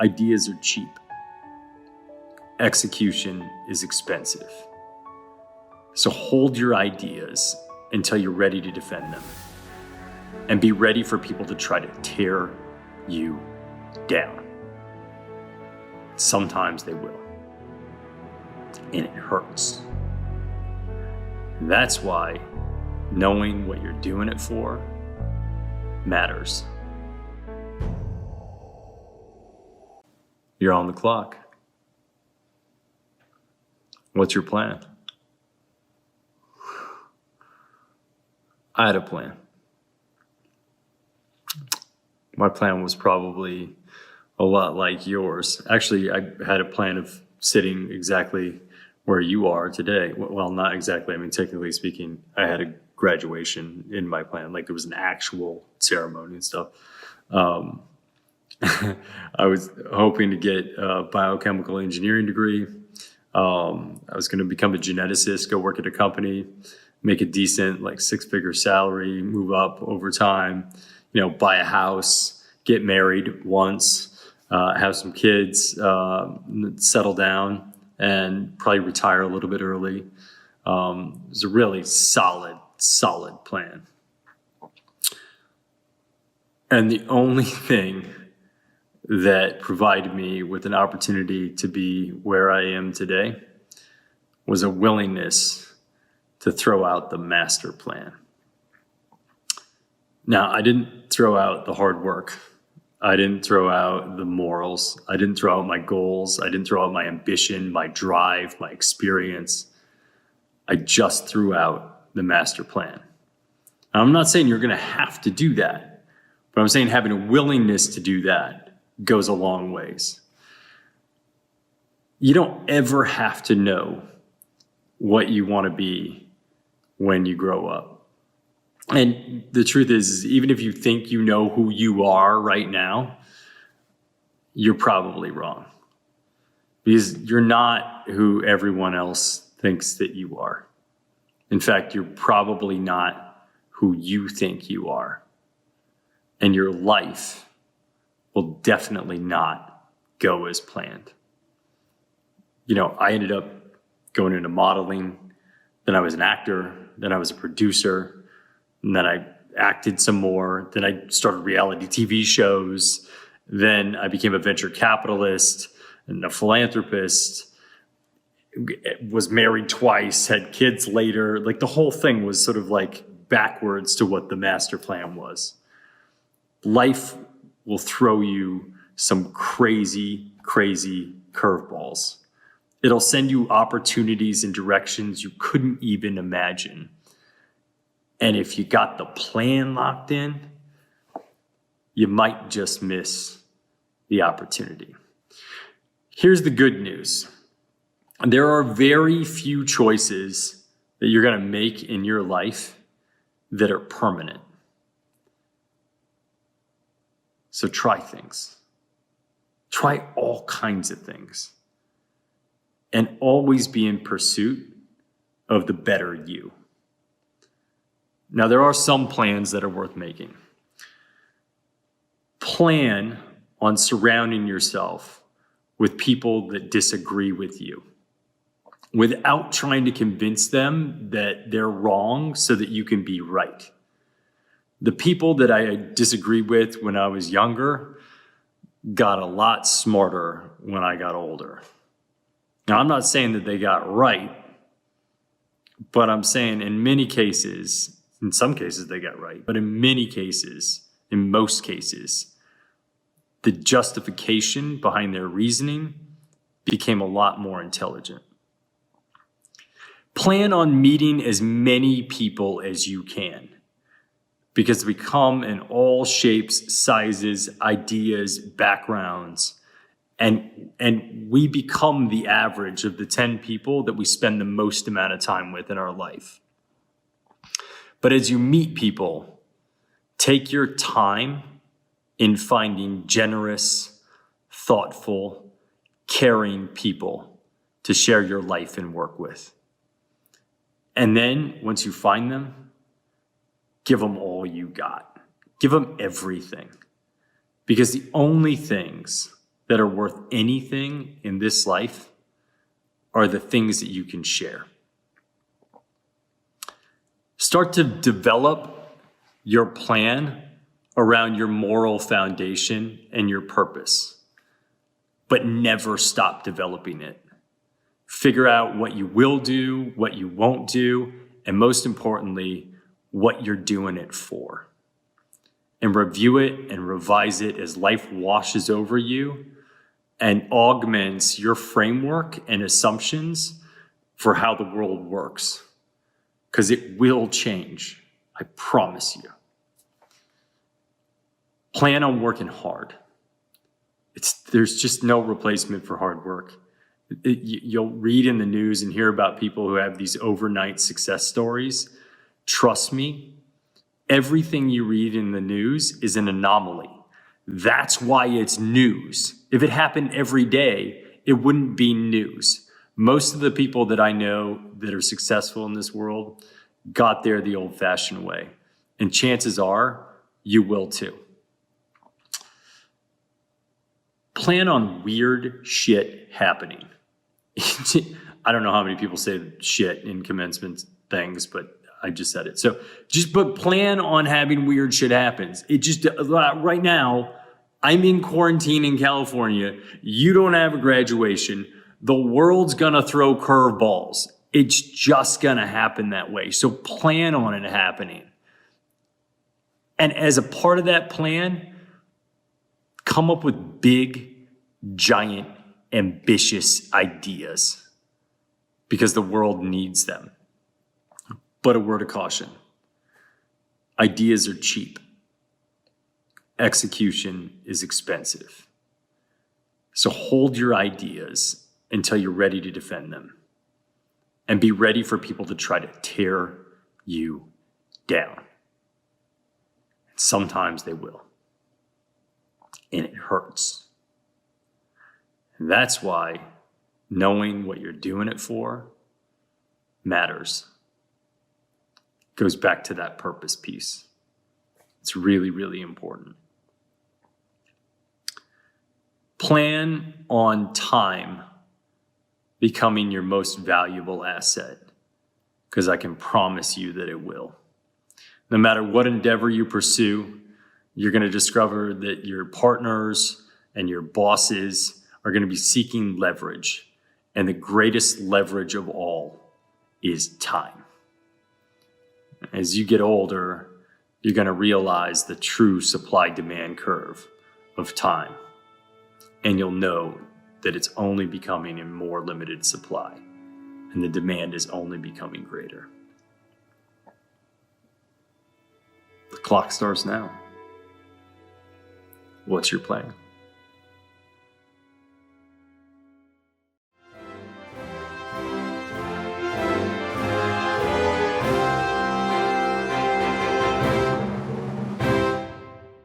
Ideas are cheap. Execution is expensive. So hold your ideas until you're ready to defend them. And be ready for people to try to tear you down. Sometimes they will. And it hurts. That's why knowing what you're doing it for matters. You're on the clock. What's your plan? I had a plan. My plan was probably a lot like yours. Actually, I had a plan of sitting exactly where you are today. Well, not exactly. I mean, technically speaking, I had a graduation in my plan. Like there was an actual ceremony and stuff. I was hoping to get a biochemical engineering degree. I was going to become a geneticist, go work at a company, make a decent like 6-figure salary, move up over time, buy a house, get married once, have some kids, settle down, and probably retire a little bit early. It was a really solid plan. And the only thing that provided me with an opportunity to be where I am today was a willingness to throw out the master plan. Now, I didn't throw out the hard work. I didn't throw out the morals. I didn't throw out my goals. I didn't throw out my ambition, my drive, my experience. I just threw out the master plan. Now, I'm not saying you're going to have to do that, but I'm saying having a willingness to do that goes a long ways. You don't ever have to know what you want to be when you grow up. And the truth is, even if you think you know who you are right now, you're probably wrong. Because you're not who everyone else thinks that you are. In fact, you're probably not who you think you are. And your life will definitely not go as planned. I ended up going into modeling, then I was an actor, then I was a producer, and then I acted some more, then I started reality TV shows, then I became a venture capitalist and a philanthropist, was married twice, had kids later. Like the whole thing was sort of like backwards to what the master plan was. Life will throw you some crazy curveballs. It'll send you opportunities in directions you couldn't even imagine. And if you got the plan locked in, you might just miss the opportunity. Here's the good news. There are very few choices that you're going to make in your life that are permanent. So try things. Try all kinds of things. And always be in pursuit of the better you. Now, there are some plans that are worth making. Plan on surrounding yourself with people that disagree with you without trying to convince them that they're wrong so that you can be right. The people that I disagreed with when I was younger got a lot smarter when I got older. Now, I'm not saying that they got right, but I'm saying in many cases, in some cases they got right, but in many cases, in most cases, the justification behind their reasoning became a lot more intelligent. Plan on meeting as many people as you can, because we come in all shapes, sizes, ideas, backgrounds, and we become the average of the 10 people that we spend the most amount of time with in our life. But as you meet people, take your time in finding generous, thoughtful, caring people to share your life and work with. And then once you find them, give them all you got. Give them everything. Because the only things that are worth anything in this life are the things that you can share. Start to develop your plan around your moral foundation and your purpose, but never stop developing it. Figure out what you will do, what you won't do, and most importantly, what you're doing it for. And review it and revise it as life washes over you and augments your framework and assumptions for how the world works. Because it will change, I promise you. Plan on working hard. There's just no replacement for hard work. You'll read in the news and hear about people who have these overnight success stories. Trust me, everything you read in the news is an anomaly. That's why it's news. If it happened every day, it wouldn't be news. Most of the people that I know that are successful in this world got there the old-fashioned way. And chances are, you will too. Plan on weird shit happening. I don't know how many people say shit in commencement things, but I just said it. So but plan on having weird shit happens. It just, right now, I'm in quarantine in California. You don't have a graduation. The world's gonna throw curveballs. It's just gonna happen that way. So plan on it happening. And as a part of that plan, come up with big, giant, ambitious ideas because the world needs them. But a word of caution, ideas are cheap. Execution is expensive. So hold your ideas until you're ready to defend them. And be ready for people to try to tear you down. And sometimes they will. And it hurts. And that's why knowing what you're doing it for matters. Goes back to that purpose piece. It's really, really important. Plan on time becoming your most valuable asset, because I can promise you that it will. No matter what endeavor you pursue, you're going to discover that your partners and your bosses are going to be seeking leverage. And the greatest leverage of all is time. As you get older, you're going to realize the true supply-demand curve of time. And you'll know that it's only becoming in more limited supply. And the demand is only becoming greater. The clock starts now. What's your plan?